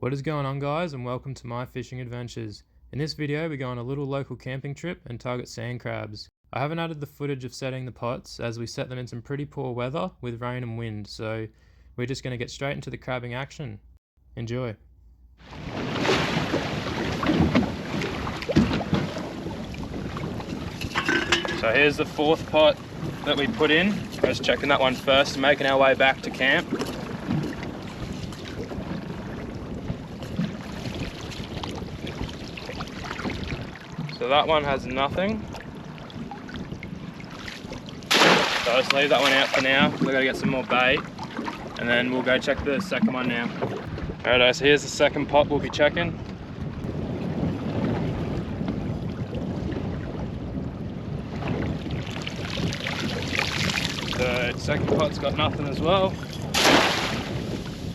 What is going on, guys, and welcome to my fishing adventures. In this video we go on a little local camping trip and target sand crabs. I haven't added the footage of setting the pots as we set them in some pretty poor weather with rain and wind, so we're just going to get straight into the crabbing action. Enjoy. So here's the fourth pot that we put in. Just checking that one first and making our way back to camp. So that one has nothing. So I'll just leave that one out for now. We've got to get some more bait and then we'll go check the second one now. Alright, so here's the second pot we'll be checking. The second pot's got nothing as well.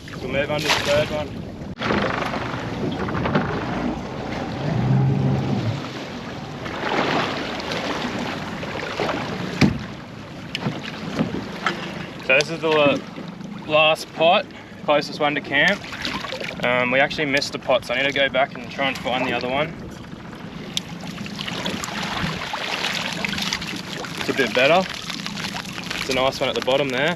So we'll move on to the third one. So this is the last pot, closest one to camp. We actually missed a pot, so I need to go back and try and find the other one. It's a bit better. It's a nice one at the bottom there.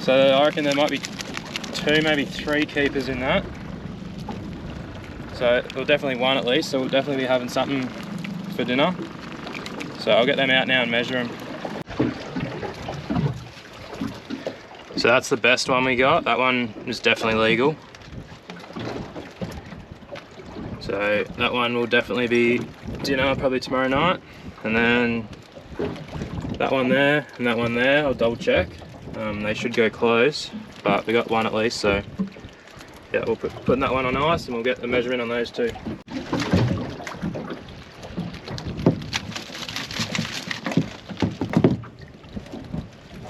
So I reckon there might be 2, maybe 3 keepers in that. So we'll definitely one at least, so we'll definitely be having something for dinner. So I'll get them out now and measure them. So that's the best one we got. That one is definitely legal. So that one will definitely be dinner probably tomorrow night. And then that one there and that one there, I'll double check. They should go close, but we got one at least, so yeah, we'll put that one on ice and we'll get the measurement on those two.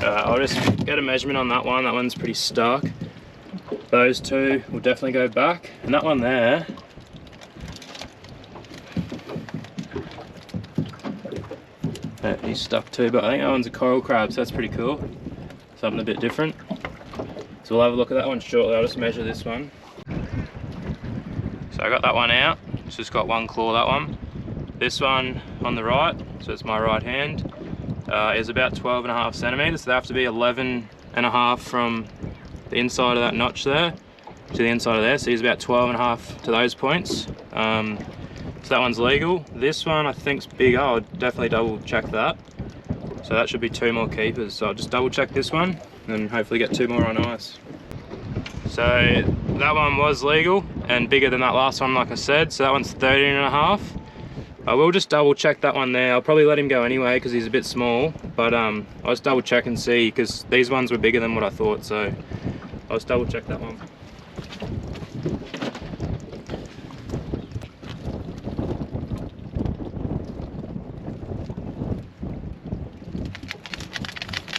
I'll just get a measurement on that one. That one's pretty stuck. Those two will definitely go back. And that one there, he's stuck too, but I think that one's a coral crab, so that's pretty cool. Something a bit different. So we'll have a look at that one shortly. I'll just measure this one. So I got that one out. It's just got one claw, that one. This one on the right, so it's my right hand, is about 12.5 centimeters. So they have to be 11.5 from the inside of that notch there to the inside of there. So he's about 12.5 to those points. So that one's legal. This one I think's bigger. I'll definitely double check that. So that should be 2 more keepers. So I'll just double check this one and hopefully get 2 more on ice. So that one was legal and bigger than that last one, like I said. So that one's 13.5. I will just double check that one there. I'll probably let him go anyway because he's a bit small, but I'll just double check and see because these ones were bigger than what I thought, so I'll just double check that one.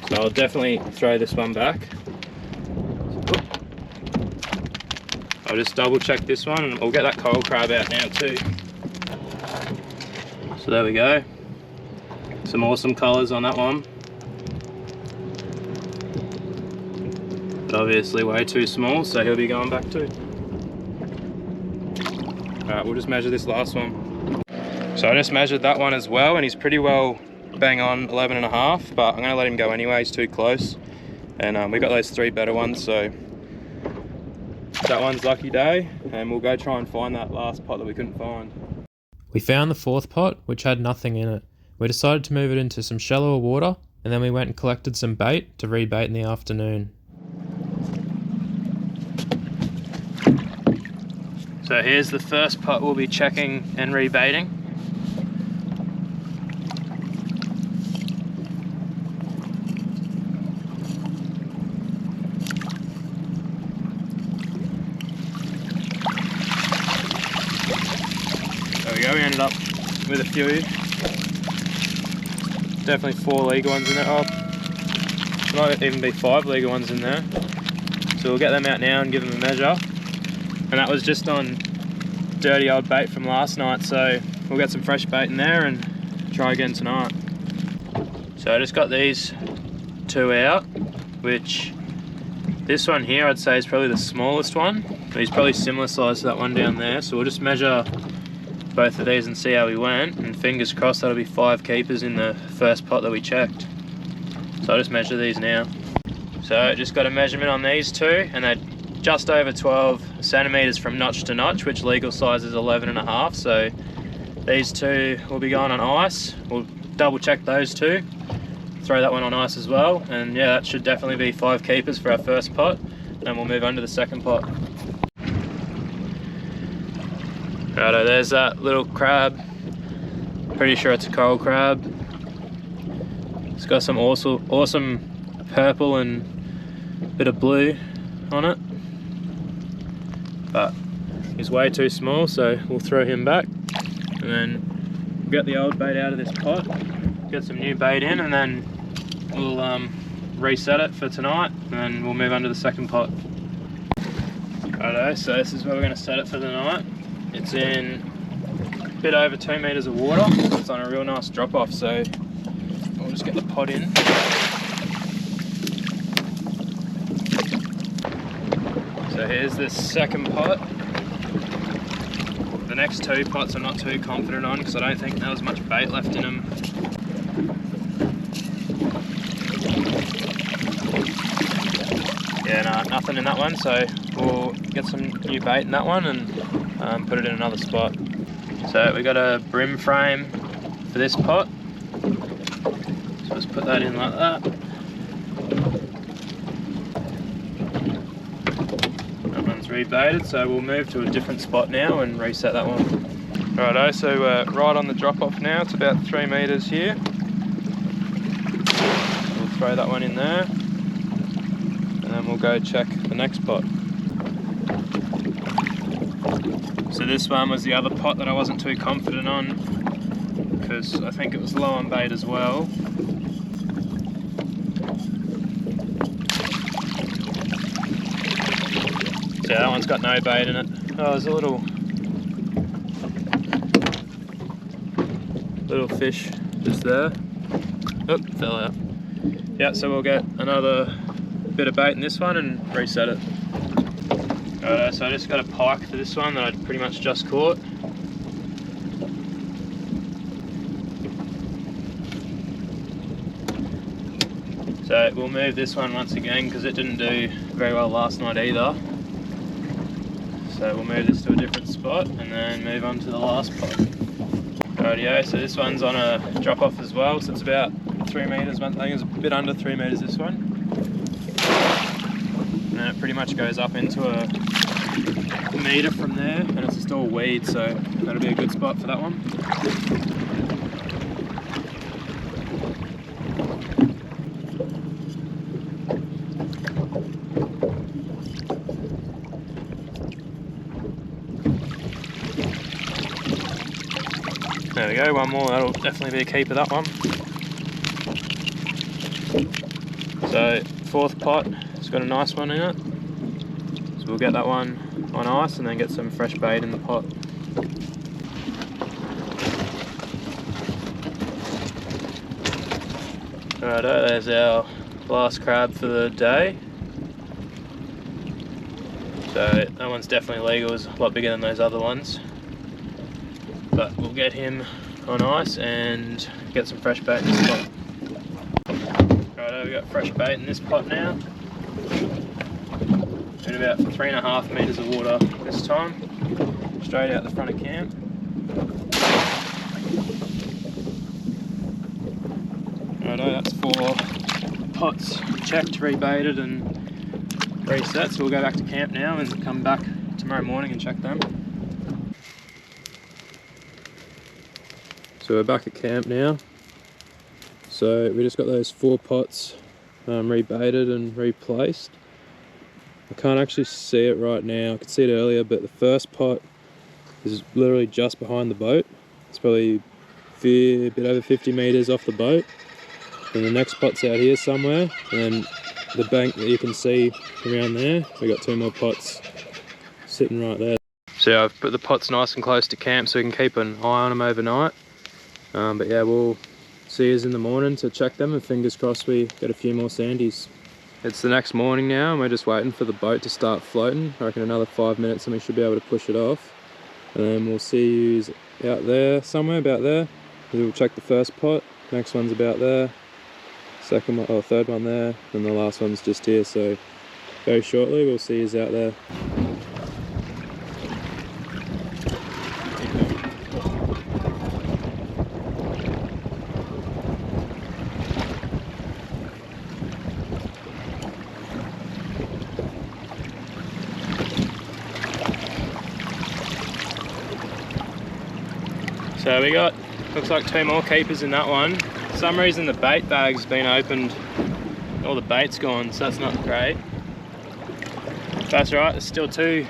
So I'll definitely throw this one back. I'll just double check this one and we'll get that coral crab out now too. So there we go. Some awesome colours on that one. But obviously way too small, so he'll be going back too. Alright, we'll just measure this last one. So I just measured that one as well and he's pretty well bang on 11.5, but I'm going to let him go anyway, he's too close. And we got those 3 better ones, so that one's lucky day, and we'll go try and find that last pot that we couldn't find. We found the fourth pot, which had nothing in it. We decided to move it into some shallower water, and then we went and collected some bait to rebait in the afternoon. So here's the first pot we'll be checking and rebaiting. We ended up with a few. Definitely 4 legal ones in there. Oh, there might even be 5 legal ones in there. So we'll get them out now and give them a measure. And that was just on dirty old bait from last night, so we'll get some fresh bait in there and try again tonight. So I just got these 2 out, which This one here I'd say is probably the smallest one. He's probably similar size to that one down there. So we'll just measure both of these and see how we went. And fingers crossed that'll be 5 keepers in the first pot that we checked. So I'll just measure these now. So just got a measurement on these two, and they're just over 12 centimeters from notch to notch, which legal size is 11.5. So these two will be going on ice. We'll double check those two. Throw that one on ice as well, and yeah, that should definitely be 5 keepers for our first pot. Then we'll move on to the second pot. Righto, there's that little crab. Pretty sure it's a coral crab. It's got some awesome purple and bit of blue on it, but he's way too small, so we'll throw him back, and then get the old bait out of this pot, get some new bait in, and then we'll reset it for tonight, and then we'll move on to the second pot. Righto, so this is where we're going to set it for the night. It's in a bit over 2 meters of water. It's on a real nice drop off, so we'll just get the pot in. So here's the second pot. The next 2 pots I'm not too confident on because I don't think there was much bait left in them. Yeah, no, nothing in that one, so we'll get some new bait in that one and put it in another spot. So we got a brim frame for this pot. So let's put that in like that. That one's rebaited, so we'll move to a different spot now and reset that one. Righto, so we're right on the drop off now. It's about 3 meters here. We'll throw that one in there. And then we'll go check the next pot. So this one was the other pot that I wasn't too confident on because I think it was low on bait as well. So yeah, that one's got no bait in it. Oh, there's a little fish just there. Oh, fell out. Yeah, so we'll get another bit of bait in this one and reset it. Righto, so I just got a pike for this one that I'd pretty much just caught. So we'll move this one once again because it didn't do very well last night either. So we'll move this to a different spot and then move on to the last pot. Rightio, so this one's on a drop off as well, so it's about 3 meters, I think it's a bit under 3 meters this one. And then it pretty much goes up into a meter from there, and it's just all weed, so that'll be a good spot for that one. There we go, one more, that'll definitely be a keeper, that one. So, 4th pot, it's got a nice one in it. So we'll get that one on ice and then get some fresh bait in the pot. Righto, there's our last crab for the day. So that one's definitely legal, it's a lot bigger than those other ones. But we'll get him on ice and get some fresh bait in this pot. Righto, we've got fresh bait in this pot now. In about 3.5 meters of water this time, straight out the front of camp. Righto, that's 4 pots checked, rebaited and reset, so we'll go back to camp now and come back tomorrow morning and check them. So we're back at camp now. So we just got those 4 pots rebaited and replaced. I can't actually see it right now, I could see it earlier, but the first pot is literally just behind the boat. It's probably a bit over 50 meters off the boat. And the next pot's out here somewhere, and the bank that you can see around there, we got 2 more pots sitting right there. So I've put the pots nice and close to camp so we can keep an eye on them overnight. But yeah, we'll see you in the morning to check them, and fingers crossed we get a few more sandies. It's the next morning now and we're just waiting for the boat to start floating. I reckon another 5 minutes and we should be able to push it off. And then we'll see you out there, somewhere about there. We'll check the first pot, next one's about there, second one, or third one there, and the last one's just here. So very shortly we'll see you out there. So we got, looks like 2 more keepers in that one. For some reason the bait bag's been opened, all the bait's gone, so that's not great. That's right, there's still 2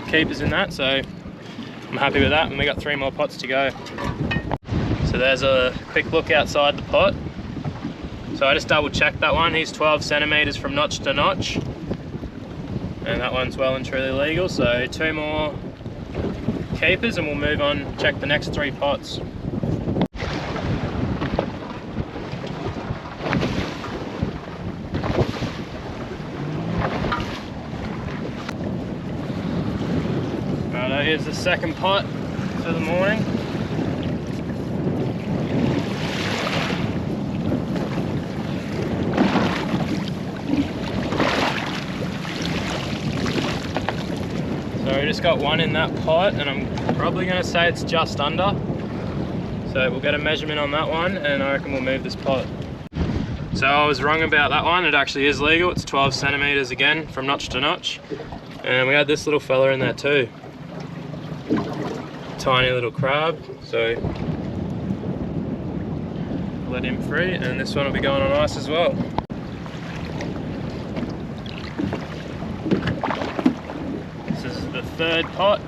keepers in that, so I'm happy with that, and we got 3 more pots to go. So there's a quick look outside the pot. So I just double checked that one, he's 12 centimeters from notch to notch. And that one's well and truly legal, so 2 more keepers and we'll move on, check the next 3 pots. Right, here's the second pot for the morning. So we just got 1 in that pot and I'm probably going to say it's just under. So we'll get a measurement on that one and I reckon we'll move this pot. So I was wrong about that one, it actually is legal. It's 12 centimeters again from notch to notch. And we had this little fella in there too. Tiny little crab, so let him free, and this one will be going on ice as well. This is the 3rd pot.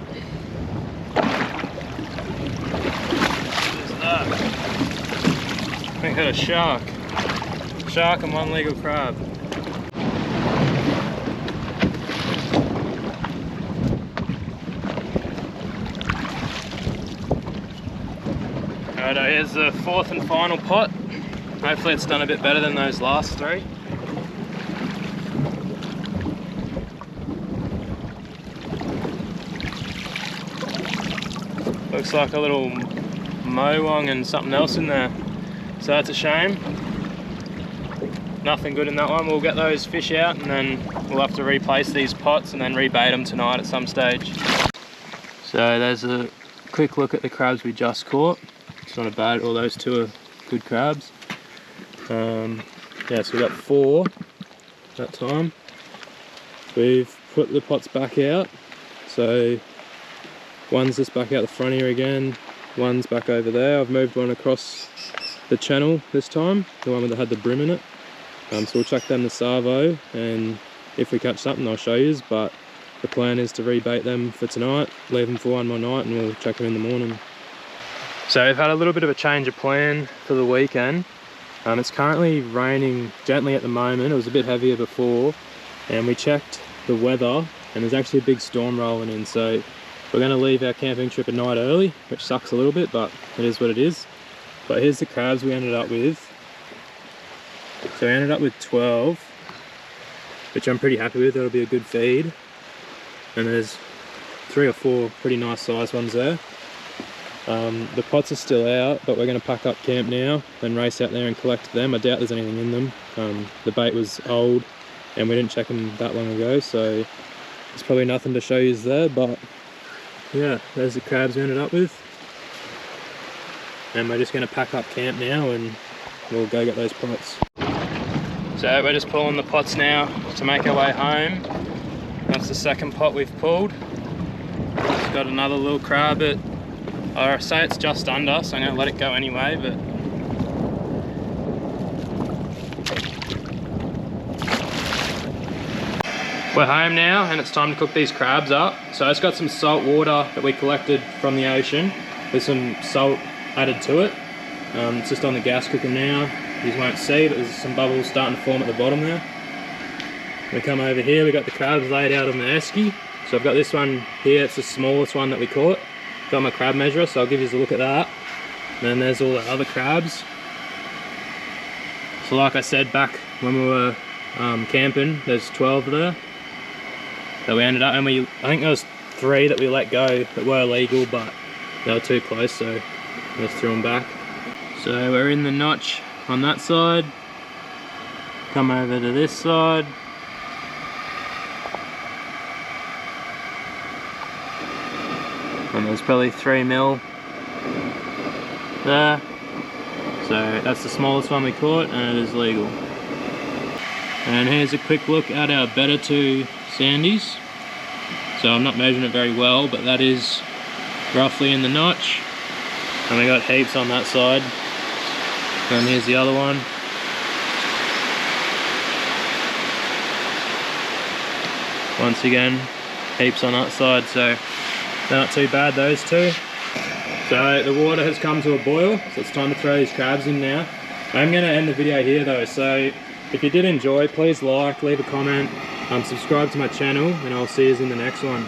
What is that? I think I got a shark. Shark and 1 legal crab. Righto, here's the 4th and final pot. Hopefully it's done a bit better than those last 3. Looks like a little mowong and something else in there. So that's a shame. Nothing good in that one. We'll get those fish out and then we'll have to replace these pots and then rebait them tonight at some stage. So there's a quick look at the crabs we just caught. It's not bad, all those 2 are good crabs. Yeah, so we got 4 that time. We've put the pots back out. So one's just back out the front here again, one's back over there. I've moved one across the channel this time, the one that had the brim in it. So we'll chuck them the Savo, and if we catch something I'll show you, but the plan is to rebait them for tonight, leave them for 1 more night and we'll chuck them in the morning. So we've had a little bit of a change of plan for the weekend. It's currently raining gently at the moment. It was a bit heavier before, and we checked the weather and there's actually a big storm rolling in. So we're going to leave our camping trip a night early, which sucks a little bit, but it is what it is. But here's the crabs we ended up with. So we ended up with 12, which I'm pretty happy with. That'll be a good feed. And there's 3 or 4 pretty nice sized ones there. The pots are still out, but we're going to pack up camp now and race out there and collect them. I doubt there's anything in them. The bait was old and we didn't check them that long ago, so there's probably nothing to show you there, but yeah, there's the crabs we ended up with. And we're just going to pack up camp now and we'll go get those pots. So we're just pulling the pots now to make our way home. That's the 2nd pot we've pulled. It's got another little crab at, I say it's just under, so I'm going to let it go anyway, but we're home now and it's time to cook these crabs up. So it's got some salt water that we collected from the ocean with some salt added to it. It's just on the gas cooker now. You won't see, but there's some bubbles starting to form at the bottom there. We come over here, we've got the crabs laid out on the esky. So I've got this one here, it's the smallest one that we caught. Got my crab measurer, so I'll give you a look at that. And then there's all the other crabs. So like I said back when we were camping, there's 12 there that we ended up, and I think there was 3 that we let go that were illegal, but they were too close, so we just threw them back. So we're in the notch on that side, come over to this side, and there's probably 3 mil there. So that's the smallest one we caught, and it is legal. And here's a quick look at our better 2 sandies. So I'm not measuring it very well, but that is roughly in the notch. And we got heaps on that side. And here's the other one. Once again, heaps on that side, so they're not too bad, those 2. So the water has come to a boil, so it's time to throw these crabs in now. I'm going to end the video here though, so if you did enjoy, please like, leave a comment, subscribe to my channel, and I'll see you in the next one.